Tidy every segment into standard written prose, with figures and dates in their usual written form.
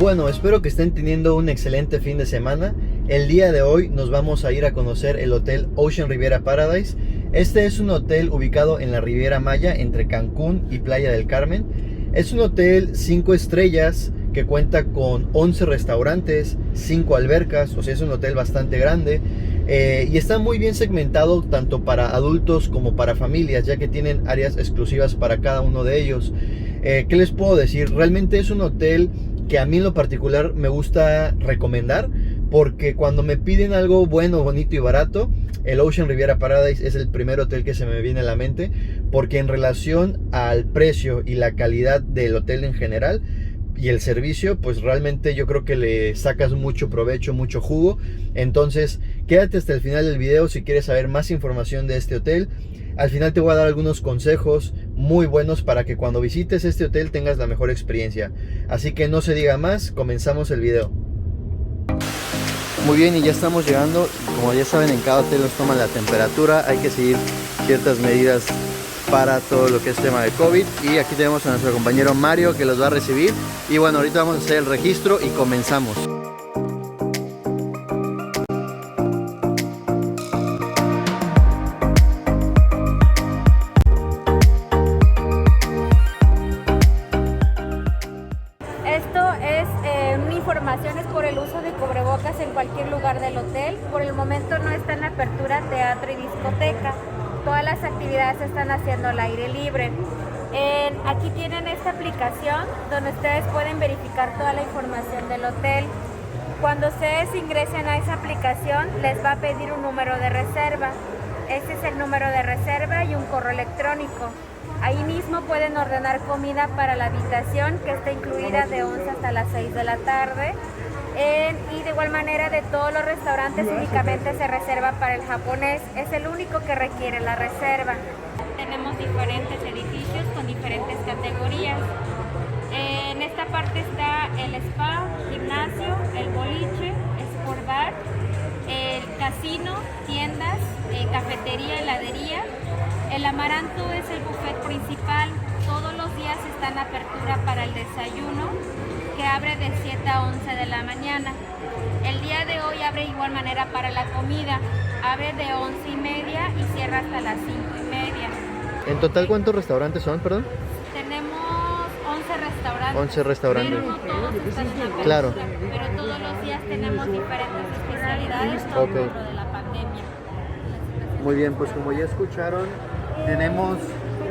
Bueno, espero que estén teniendo un excelente fin de semana. El día de hoy nos vamos a ir a conocer el Hotel Ocean Riviera Paradise. Este es un hotel ubicado en la Riviera Maya, entre Cancún y Playa del Carmen. Es un hotel 5 estrellas que cuenta con 11 restaurantes, 5 albercas, o sea, es un hotel bastante grande. Y está muy bien segmentado tanto para adultos como para familias, ya que tienen áreas exclusivas para cada uno de ellos. ¿Qué les puedo decir? Realmente es un hotel que a mí en lo particular me gusta recomendar, porque cuando me piden algo bueno, bonito y barato, el Ocean Riviera Paradise es el primer hotel que se me viene a la mente, porque en relación al precio y la calidad del hotel en general y el servicio, pues realmente yo creo que le sacas mucho provecho, mucho jugo. Entonces quédate hasta el final del video si quieres saber más información de este hotel. Al final te voy a dar algunos consejos muy buenos para que cuando visites este hotel tengas la mejor experiencia. Así que no se diga más, comenzamos el video. Muy bien, y ya estamos llegando. Como ya saben, en cada hotel nos toman la temperatura. Hay que seguir ciertas medidas para todo lo que es tema de COVID. Y aquí tenemos a nuestro compañero Mario, que los va a recibir. Y bueno, ahorita vamos a hacer el registro y comenzamos. Informaciones por el uso de cubrebocas en cualquier lugar del hotel. Por el momento no está en apertura teatro y discoteca. Todas las actividades se están haciendo al aire libre. Aquí tienen esta aplicación donde ustedes pueden verificar toda la información del hotel. Cuando ustedes ingresen a esa aplicación les va a pedir un número de reserva. Este es el número de reserva y un correo electrónico. Ahí mismo pueden ordenar comida para la habitación, que está incluida de 11 hasta las 6 de la tarde. Y de igual manera, de todos los restaurantes únicamente se reserva para el japonés. Es el único que requiere la reserva. Tenemos diferentes edificios con diferentes categorías. En esta parte está el spa, gimnasio, el boliche, sport bar, el casino, tiendas, cafetería, heladería. El Amaranto es el buffet principal. Todos los días está en apertura para el desayuno, que abre de 7 a 11 de la mañana. El día de hoy abre de igual manera para la comida. Abre de 11:30 y cierra hasta las 5:30. ¿En total cuántos restaurantes son, perdón? Tenemos 11 restaurantes. 11 restaurantes. Pero no todos están en apertura. Claro. Pero todos los días tenemos diferentes especialidades, todo Okay. dentro de la pandemia. Muy bien, pues como ya escucharon,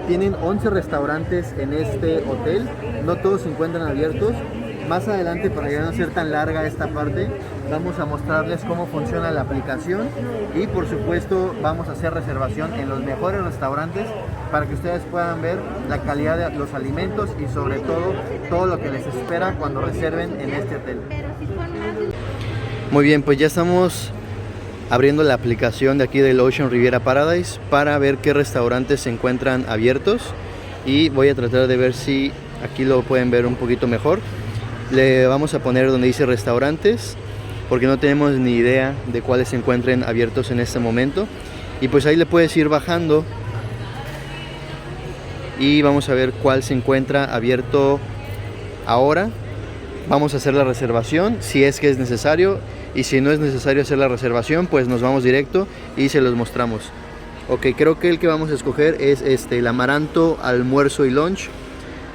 tienen 11 restaurantes en este hotel. No todos se encuentran abiertos. Más adelante, para ya no ser tan larga esta parte, vamos a mostrarles cómo funciona la aplicación y por supuesto vamos a hacer reservación en los mejores restaurantes para que ustedes puedan ver la calidad de los alimentos y sobre todo lo que les espera cuando reserven en este hotel. Muy bien, pues ya estamos abriendo la aplicación de aquí del Ocean Riviera Paradise para ver qué restaurantes se encuentran abiertos, y voy a tratar de ver si aquí lo pueden ver un poquito mejor. Le vamos a poner donde dice restaurantes, porque no tenemos ni idea de cuáles se encuentren abiertos en este momento, y pues ahí le puedes ir bajando y vamos a ver cuál se encuentra abierto ahora. Vamos a hacer la reservación si es que es necesario, y si no es necesario hacer la reservación, pues nos vamos directo y se los mostramos. Ok, creo que el que vamos a escoger es el Amaranto Almuerzo y Lunch,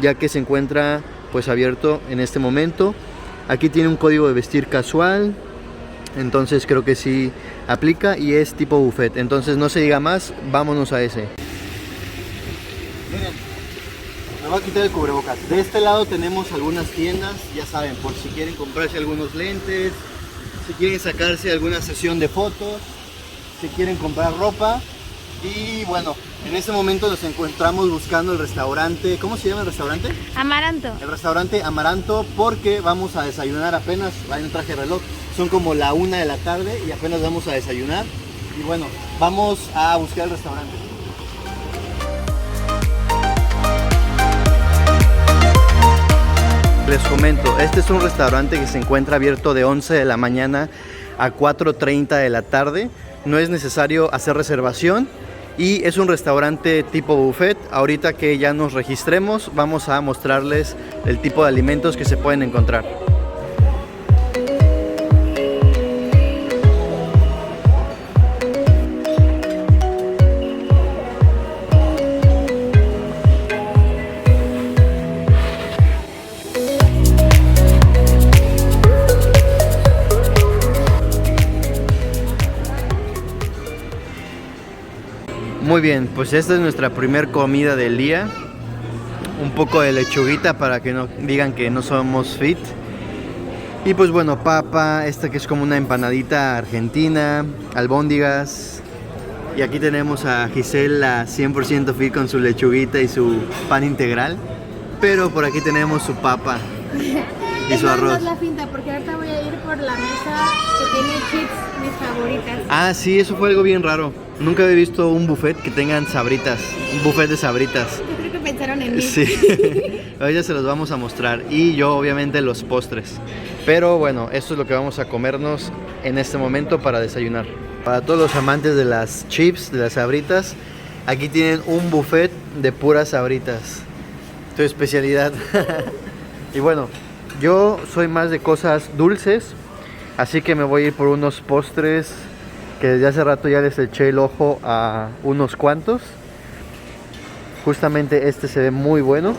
ya que se encuentra pues abierto en este momento. Aquí tiene un código de vestir casual, entonces creo que sí aplica y es tipo buffet. Entonces no se diga más, vámonos a ese. Miren, me voy a quitar el cubrebocas. De este lado tenemos algunas tiendas, ya saben, por si quieren comprarse algunos lentes, si quieren sacarse alguna sesión de fotos, si quieren comprar ropa. Y bueno, en este momento nos encontramos buscando el restaurante. ¿Cómo se llama el restaurante? Amaranto. El restaurante Amaranto, porque vamos a desayunar apenas. Ahí no traje reloj, son como la 1 de la tarde y apenas vamos a desayunar. Y bueno, vamos a buscar el restaurante. Les comento, este es un restaurante que se encuentra abierto de 11 de la mañana a 4:30 de la tarde. No es necesario hacer reservación y es un restaurante tipo buffet. Ahorita que ya nos registremos, vamos a mostrarles el tipo de alimentos que se pueden encontrar. Muy bien, pues esta es nuestra primer comida del día. Un poco de lechuguita para que no digan que no somos fit. Y pues bueno, papa, esta que es como una empanadita argentina, albóndigas. Y aquí tenemos a Gisela 100% fit con su lechuguita y su pan integral. Pero por aquí tenemos su papa y su arroz. Es la finta, porque ahorita voy a ir por la mesa que tiene chips, mis favoritas. Ah, sí, eso fue algo bien raro. Nunca había visto un buffet que tengan sabritas, un buffet de sabritas. Yo creo que pensaron en mí. Sí, hoy ya se los vamos a mostrar. Y yo obviamente los postres. Pero bueno, esto es lo que vamos a comernos en este momento para desayunar. Para todos los amantes de las chips, de las sabritas, aquí tienen un buffet de puras sabritas. Tu especialidad. Y bueno, yo soy más de cosas dulces, así que me voy a ir por unos postres que desde hace rato ya les eché el ojo a unos cuantos. Justamente este se ve muy bueno.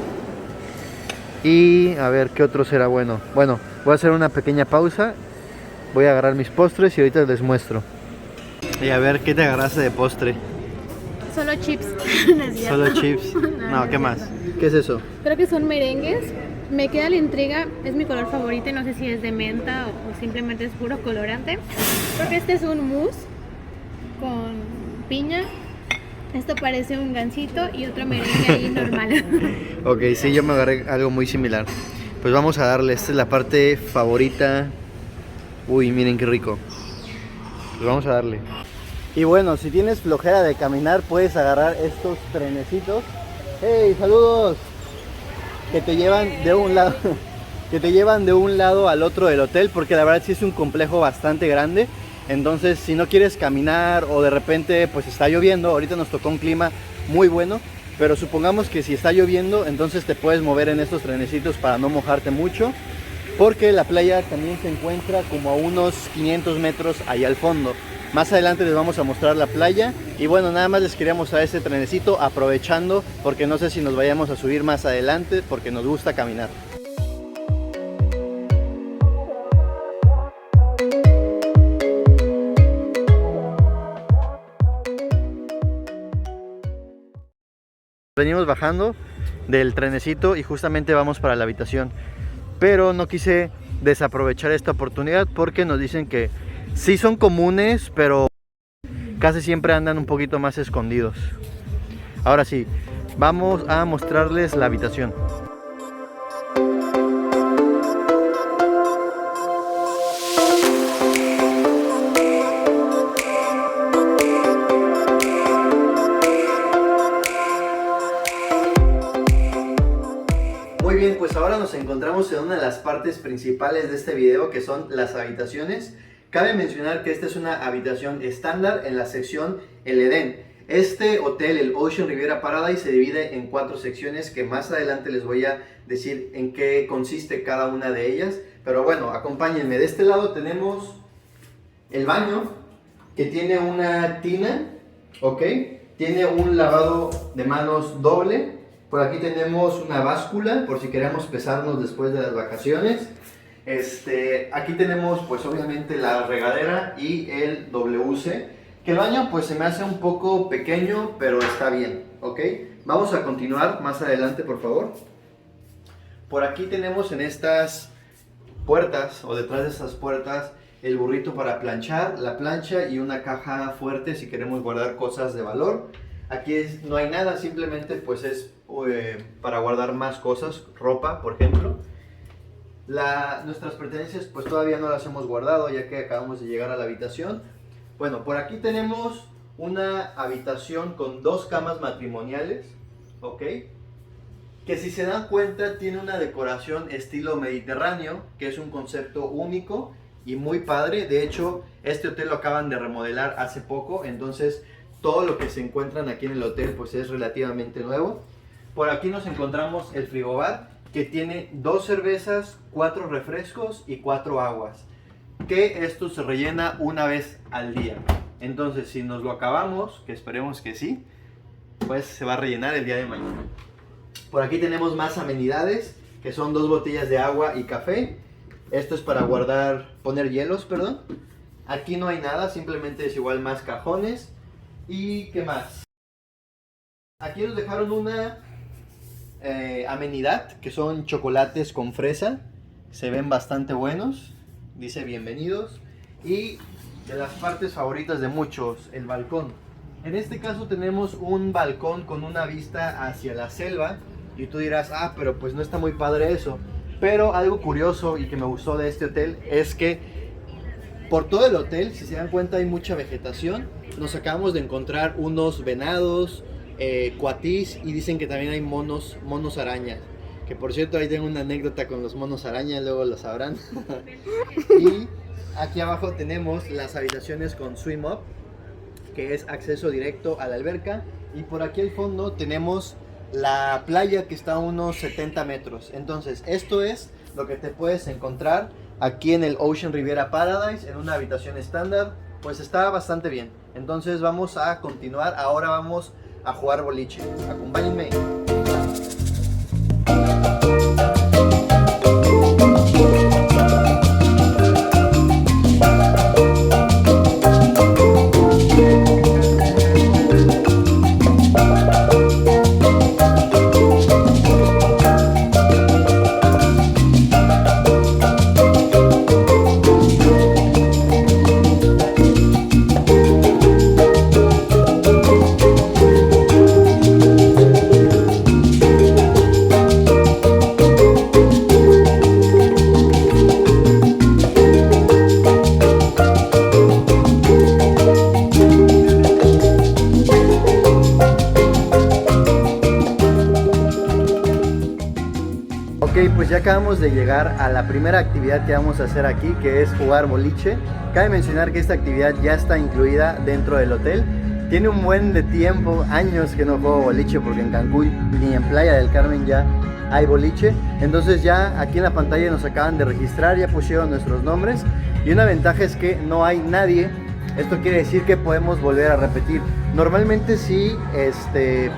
Y a ver qué otro será bueno. Bueno, voy a hacer una pequeña pausa. Voy a agarrar mis postres y ahorita les muestro. Y a ver qué te agarraste de postre. Solo chips. No es cierto. Solo chips. No, ¿qué es más? cierto. ¿Qué es eso? Creo que son merengues. Me queda la intriga, es mi color favorito y no sé si es de menta o simplemente es puro colorante. Creo que este es un mousse con piña. Esto parece un gansito y otro merengue ahí normal. Ok, sí, yo me agarré algo muy similar. Pues vamos a darle, esta es la parte favorita. Uy, miren qué rico. Pues vamos a darle. Y bueno, si tienes flojera de caminar, puedes agarrar estos trenecitos. ¡Hey, saludos! Que te llevan de un lado, que te llevan de un lado al otro del hotel, porque la verdad sí es un complejo bastante grande. Entonces, si no quieres caminar o de repente pues está lloviendo, ahorita nos tocó un clima muy bueno, pero supongamos que si está lloviendo, entonces te puedes mover en estos trenecitos para no mojarte mucho, porque la playa también se encuentra como a unos 500 metros allá al fondo. Más adelante les vamos a mostrar la playa y bueno, nada más les quería mostrar este trenecito aprovechando, porque no sé si nos vayamos a subir más adelante porque nos gusta caminar. Venimos bajando del trenecito y justamente vamos para la habitación, pero no quise desaprovechar esta oportunidad porque nos dicen que sí son comunes, pero casi siempre andan un poquito más escondidos. Ahora sí, vamos a mostrarles la habitación. Muy bien, pues ahora nos encontramos en una de las partes principales de este video, que son las habitaciones. Cabe mencionar que esta es una habitación estándar en la sección El Edén. Este hotel, el Ocean Riviera Paradise, se divide en 4 secciones que más adelante les voy a decir en qué consiste cada una de ellas. Pero bueno, acompáñenme. De este lado tenemos el baño, que tiene una tina, ¿ok? Tiene un lavado de manos doble. Por aquí tenemos una báscula, por si queremos pesarnos después de las vacaciones. Aquí tenemos pues obviamente la regadera y el WC, que el baño pues se me hace un poco pequeño, pero está bien, ¿ok? Vamos a continuar más adelante, por favor. Por aquí tenemos en estas puertas, o detrás de estas puertas, el burrito para planchar, la plancha y una caja fuerte si queremos guardar cosas de valor. Aquí no hay nada, simplemente pues es para guardar más cosas, ropa por ejemplo. Nuestras pertenencias pues todavía no las hemos guardado, ya que acabamos de llegar a la habitación. Bueno, por aquí tenemos una habitación con 2 camas matrimoniales, ¿ok? Que si se dan cuenta tiene una decoración estilo mediterráneo, que es un concepto único y muy padre. De hecho, este hotel lo acaban de remodelar hace poco, entonces todo lo que se encuentran aquí en el hotel pues es relativamente nuevo. Por aquí nos encontramos el frigobar, que tiene 2 cervezas, 4 refrescos y 4 aguas, que esto se rellena una vez al día. Entonces si nos lo acabamos, que esperemos que sí, pues se va a rellenar el día de mañana. Por aquí tenemos más amenidades, que son 2 botellas de agua y café. Esto es para poner hielos, perdón. Aquí no hay nada, simplemente es igual más cajones. ¿Y qué más? Aquí nos dejaron una amenidad, que son chocolates con fresa. Se ven bastante buenos. Dice bienvenidos. Y de las partes favoritas de muchos, el balcón. En este caso tenemos un balcón con una vista hacia la selva. Y tú dirás, ah, pero pues no está muy padre eso. Pero algo curioso y que me gustó de este hotel es que por todo el hotel, si se dan cuenta, hay mucha vegetación. Nos acabamos de encontrar unos venados, cuatís, y dicen que también hay monos araña. Que por cierto, ahí tengo una anécdota con los monos araña, luego lo sabrán. Y aquí abajo tenemos las habitaciones con swim up, que es acceso directo a la alberca. Y por aquí al fondo tenemos la playa, que está a unos 70 metros. Entonces, esto es lo que te puedes encontrar aquí en el Ocean Riviera Paradise, en una habitación estándar. Pues está bastante bien. Entonces vamos a continuar. Ahora vamos a jugar boliche. Acompáñenme. Pues ya acabamos de llegar a la primera actividad que vamos a hacer aquí, que es jugar boliche. Cabe mencionar que esta actividad ya está incluida dentro del hotel. Tiene un buen de tiempo, años que no juego boliche, porque en Cancún ni en Playa del Carmen ya hay boliche. Entonces ya aquí en la pantalla nos acaban de registrar, ya pusieron nuestros nombres. Y una ventaja es que no hay nadie. Esto quiere decir que podemos volver a repetir. Normalmente sí,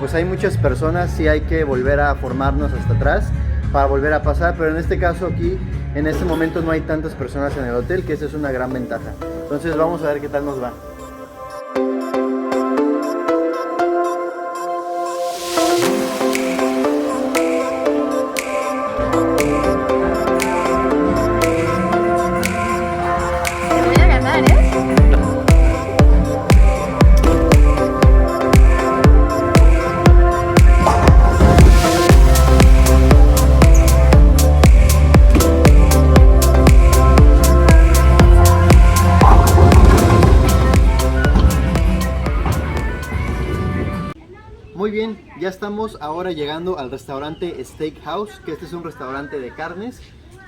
pues hay muchas personas, sí hay que volver a formarnos hasta atrás para volver a pasar, pero en este caso aquí, en este momento no hay tantas personas en el hotel, que esa es una gran ventaja. Entonces vamos a ver qué tal nos va. Te voy a ganar, ¿eh? Muy bien, ya estamos ahora llegando al restaurante Steakhouse, que este es un restaurante de carnes.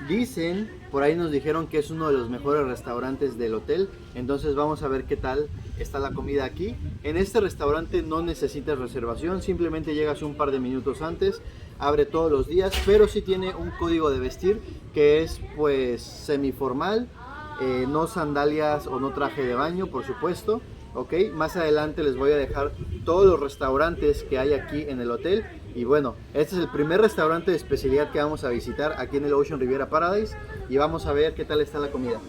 Dicen, por ahí nos dijeron que es uno de los mejores restaurantes del hotel. Entonces vamos a ver qué tal está la comida aquí. En este restaurante no necesitas reservación, simplemente llegas un par de minutos antes. Abre todos los días, pero sí tiene un código de vestir que es pues semiformal, no sandalias o no traje de baño, por supuesto. Ok, más adelante les voy a dejar todos los restaurantes que hay aquí en el hotel. Y bueno, este es el primer restaurante de especialidad que vamos a visitar aquí en el Ocean Riviera Paradise. Y vamos a ver qué tal está la comida.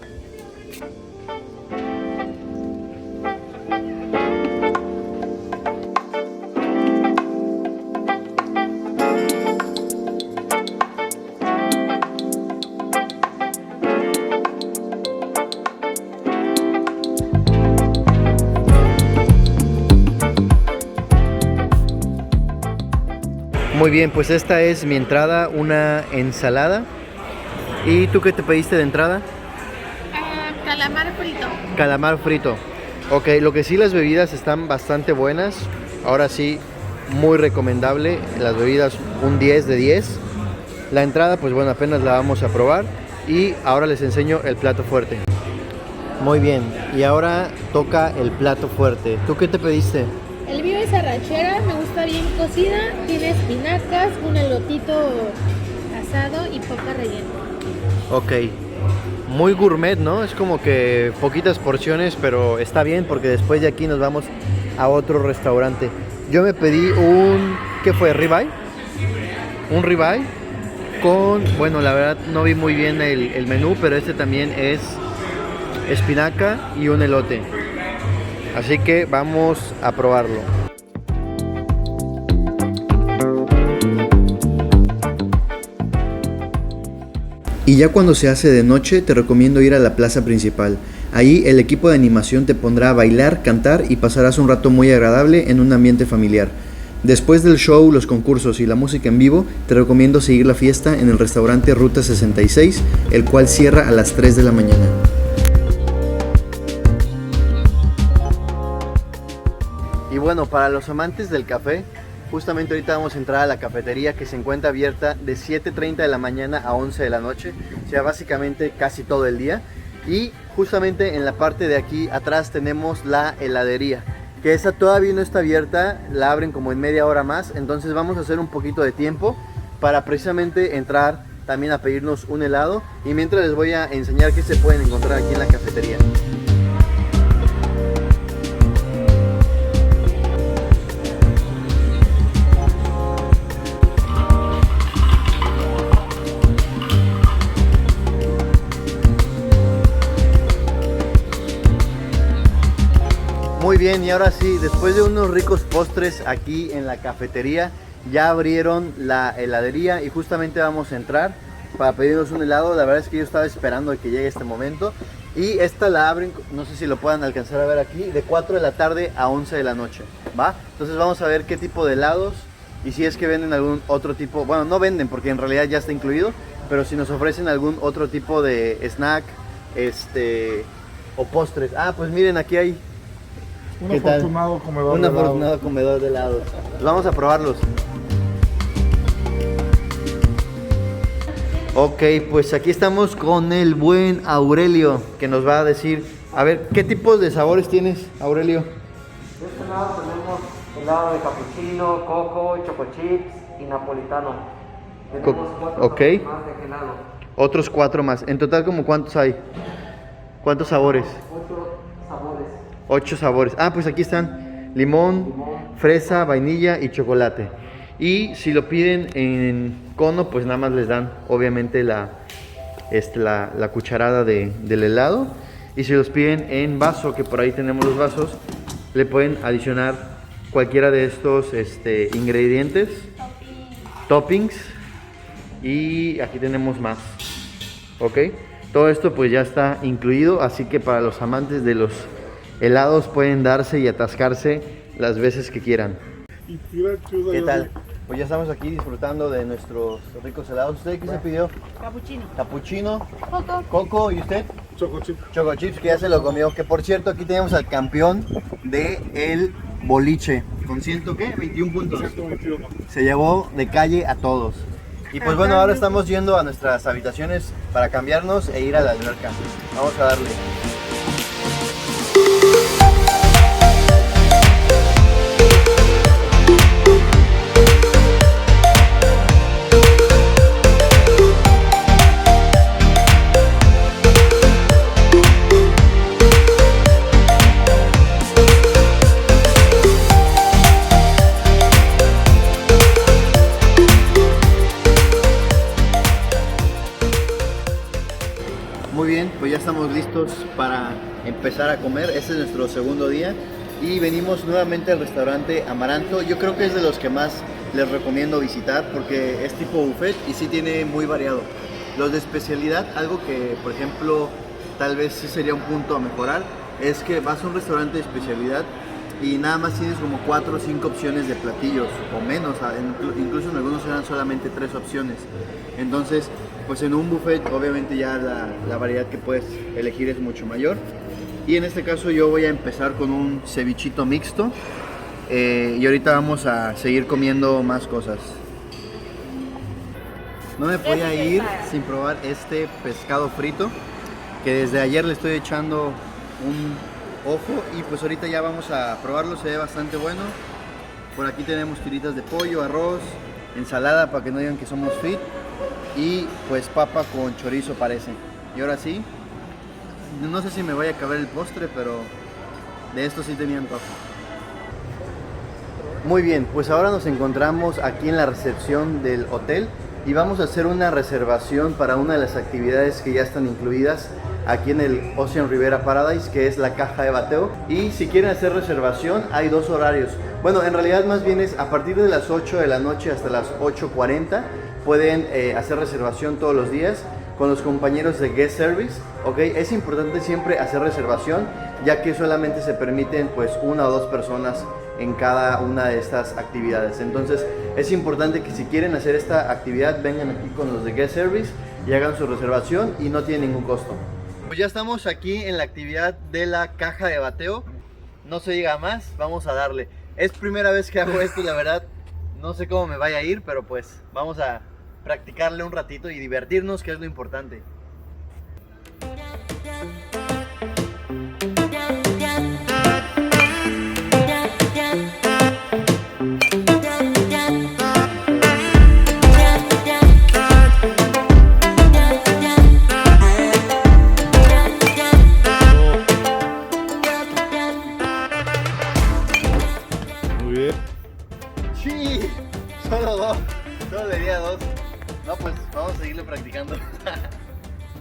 Muy bien, pues esta es mi entrada, una ensalada. ¿Y tú qué te pediste de entrada? Calamar frito. Calamar frito. Ok, lo que sí, las bebidas están bastante buenas. Ahora sí, muy recomendable. Las bebidas un 10 de 10. La entrada, pues bueno, apenas la vamos a probar. Y ahora les enseño el plato fuerte. Muy bien, y ahora toca el plato fuerte. ¿Tú qué te pediste? El mío es arrachera, me gusta bien cocida, tiene espinacas, un elotito asado y papa rellena. Ok, muy gourmet, ¿no? Es como que poquitas porciones, pero está bien porque después de aquí nos vamos a otro restaurante. Yo me pedí un, ¿qué fue? ¿Ribeye? Un ribeye con, bueno, la verdad no vi muy bien el menú, pero este también es espinaca y un elote. Así que vamos a probarlo. Y ya cuando se hace de noche te recomiendo ir a la plaza principal. Ahí el equipo de animación te pondrá a bailar, cantar y pasarás un rato muy agradable en un ambiente familiar. Después del show, los concursos y la música en vivo, te recomiendo seguir la fiesta en el restaurante Ruta 66, el cual cierra a las 3 de la mañana. Y bueno, para los amantes del café, justamente ahorita vamos a entrar a la cafetería que se encuentra abierta de 7:30 de la mañana a 11 de la noche, o sea, básicamente casi todo el día. Y justamente en la parte de aquí atrás tenemos la heladería, que esa todavía no está abierta, la abren como en media hora más, entonces vamos a hacer un poquito de tiempo para precisamente entrar también a pedirnos un helado, y mientras les voy a enseñar qué se pueden encontrar aquí en la cafetería. Muy bien, y ahora sí, después de unos ricos postres aquí en la cafetería, ya abrieron la heladería y justamente vamos a entrar para pedirnos un helado. La verdad es que yo estaba esperando a que llegue este momento, y esta la abren, no sé si lo puedan alcanzar a ver aquí, de 4 de la tarde a 11 de la noche, ¿va? Entonces vamos a ver qué tipo de helados y si es que venden algún otro tipo, bueno, no venden porque en realidad ya está incluido, pero si nos ofrecen algún otro tipo de snack, o postres. Ah, pues miren, aquí hay Un afortunado comedor de helado. afortunado comedor de helados. Vamos a probarlos. Ok, pues aquí estamos con el buen Aurelio, que nos va a decir, a ver, ¿qué tipos de sabores tienes, Aurelio? De este lado tenemos helado de capuchino, coco, choco chips y napolitano. Tenemos 4 ok. sabores más de helado. Otros 4 más. En total, ¿como cuántos hay? ¿Cuántos sabores? 8 sabores. 8 sabores. Ah, pues aquí están: limón, fresa, vainilla y chocolate. Y si lo piden en cono, pues nada más les dan obviamente la cucharada del helado. Y si los piden en vaso, que por ahí tenemos los vasos, le pueden adicionar cualquiera de estos ingredientes, toppings. Y aquí tenemos más. Ok, todo esto pues ya está incluido, así que para los amantes de los helados pueden darse y atascarse las veces que quieran. ¿Qué tal? Pues ya estamos aquí disfrutando de nuestros ricos helados. ¿Usted qué se pidió? Capuchino. Capuchino, Coco. coco, ¿y usted? Choco chip. Choco chips, que ya se lo comió. Que por cierto, aquí tenemos al campeón de el boliche. ¿Con qué? 21 puntos. 121. Se llevó de calle a todos. Y pues bueno, ahora estamos yendo a nuestras habitaciones para cambiarnos e ir a la alberca. Vamos a darle. Muy bien, pues ya estamos listos para empezar a comer. Este es nuestro segundo día y venimos nuevamente al restaurante Amaranto. Yo creo que es de los que más les recomiendo visitar porque es tipo buffet y sí tiene muy variado. Los de especialidad, algo que por ejemplo tal vez sí sería un punto a mejorar, es que vas a un restaurante de especialidad y nada más tienes como 4 o 5 opciones de platillos o menos, incluso en algunos eran solamente 3 opciones. Entonces, pues en un buffet obviamente ya la variedad que puedes elegir es mucho mayor. Y en este caso yo voy a empezar con un cevichito mixto y ahorita vamos a seguir comiendo más cosas. No me podía ir sin probar este pescado frito, que desde ayer le estoy echando un ojo y pues ahorita ya vamos a probarlo. Se ve bastante bueno. Por aquí tenemos tiritas de pollo, arroz, ensalada para que no digan que somos fit, y pues papa con chorizo parece. Y ahora sí, no sé si me vaya a acabar el postre, pero de esto sí tenía antojo. Muy bien, pues ahora nos encontramos aquí en la recepción del hotel y vamos a hacer una reservación para una de las actividades que ya están incluidas aquí en el Ocean Riviera Paradise, que es la caja de bateo. Y si quieren hacer reservación, hay 2 horarios. Bueno, en realidad más bien es a partir de las 8 de la noche hasta las 8:40. Pueden hacer reservación todos los días, con los compañeros de Guest Service, ¿ok? Es importante siempre hacer reservación, ya que solamente se permiten pues 1 o 2 personas en cada una de estas actividades. Entonces es importante que si quieren hacer esta actividad vengan aquí con los de Guest Service y hagan su reservación y no tiene ningún costo. Pues ya estamos aquí en la actividad de la caja de bateo. No se diga más, vamos a darle. Es primera vez que hago esto, la verdad no sé cómo me vaya a ir, pero pues vamos a practicarle un ratito y divertirnos, que es lo importante. Sí, solo 2, solo le di a 2. No, pues vamos a seguirlo practicando.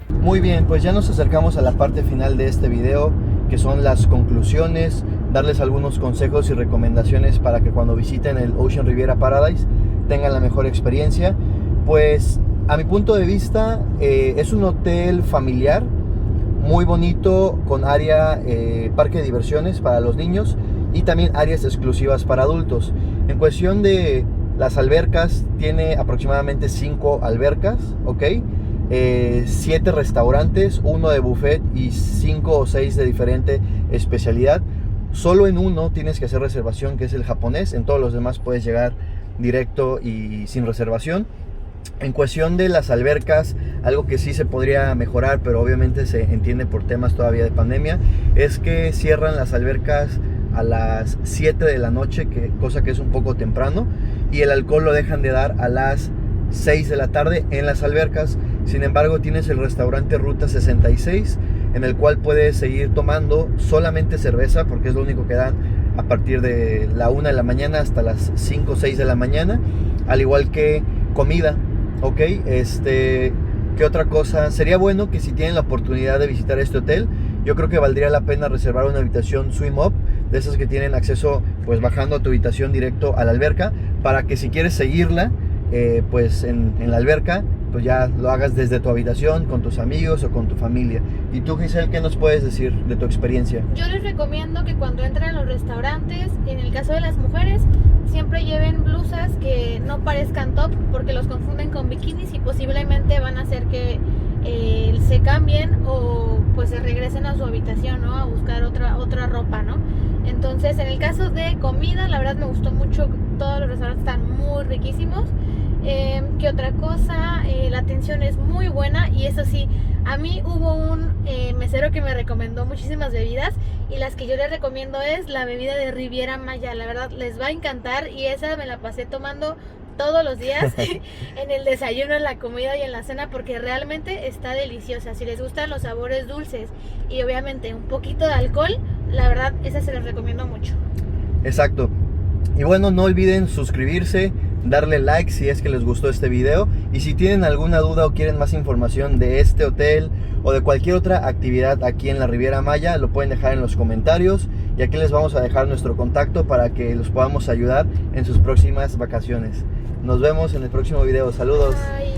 Muy bien, pues ya nos acercamos a la parte final de este video, que son las conclusiones, darles algunos consejos y recomendaciones para que cuando visiten el Ocean Riviera Paradise tengan la mejor experiencia. Pues a mi punto de vista es un hotel familiar, muy bonito, con área parque de diversiones para los niños y también áreas exclusivas para adultos. En cuestión de las albercas, tiene aproximadamente 5 albercas, ¿ok? 7 restaurantes, 1 de buffet y 5 o 6 de diferente especialidad. Solo en uno tienes que hacer reservación, que es el japonés. En todos los demás puedes llegar directo y sin reservación. En cuestión de las albercas, algo que sí se podría mejorar, pero obviamente se entiende por temas todavía de pandemia, es que cierran las albercas a las 7 de la noche, cosa que es un poco temprano, y el alcohol lo dejan de dar a las 6 de la tarde en las albercas. Sin embargo, tienes el restaurante Ruta 66, en el cual puedes seguir tomando solamente cerveza, porque es lo único que dan a partir de la 1 de la mañana hasta las 5 o 6 de la mañana, al igual que comida, ¿ok? ¿Qué otra cosa? Sería bueno que si tienen la oportunidad de visitar este hotel, yo creo que valdría la pena reservar una habitación swim up, de esas que tienen acceso pues bajando a tu habitación directo a la alberca, para que si quieres seguirla pues en la alberca, pues ya lo hagas desde tu habitación, con tus amigos o con tu familia. ¿Y tú, Giselle, qué nos puedes decir de tu experiencia? Yo les recomiendo que cuando entren a los restaurantes, en el caso de las mujeres, siempre lleven blusas que no parezcan top, porque los confunden con bikinis y posiblemente van a hacer que se cambien o pues se regresen a su habitación, ¿no? A buscar otra ropa, ¿no? Entonces, en el caso de comida, la verdad me gustó mucho. Todos los restaurantes están muy riquísimos. ¿Qué otra cosa? La atención es muy buena, y eso sí, a mí hubo un mesero que me recomendó muchísimas bebidas, y las que yo les recomiendo es la bebida de Riviera Maya. La verdad les va a encantar, y esa me la pasé tomando todos los días en el desayuno, en la comida y en la cena, porque realmente está deliciosa. Si les gustan los sabores dulces y obviamente un poquito de alcohol, la verdad esa se les recomiendo mucho. Exacto. Y bueno, no olviden suscribirse, darle like si es que les gustó este video, y si tienen alguna duda o quieren más información de este hotel o de cualquier otra actividad aquí en la Riviera Maya, lo pueden dejar en los comentarios, y aquí les vamos a dejar nuestro contacto para que los podamos ayudar en sus próximas vacaciones. Nos vemos en el próximo video. Saludos. Bye.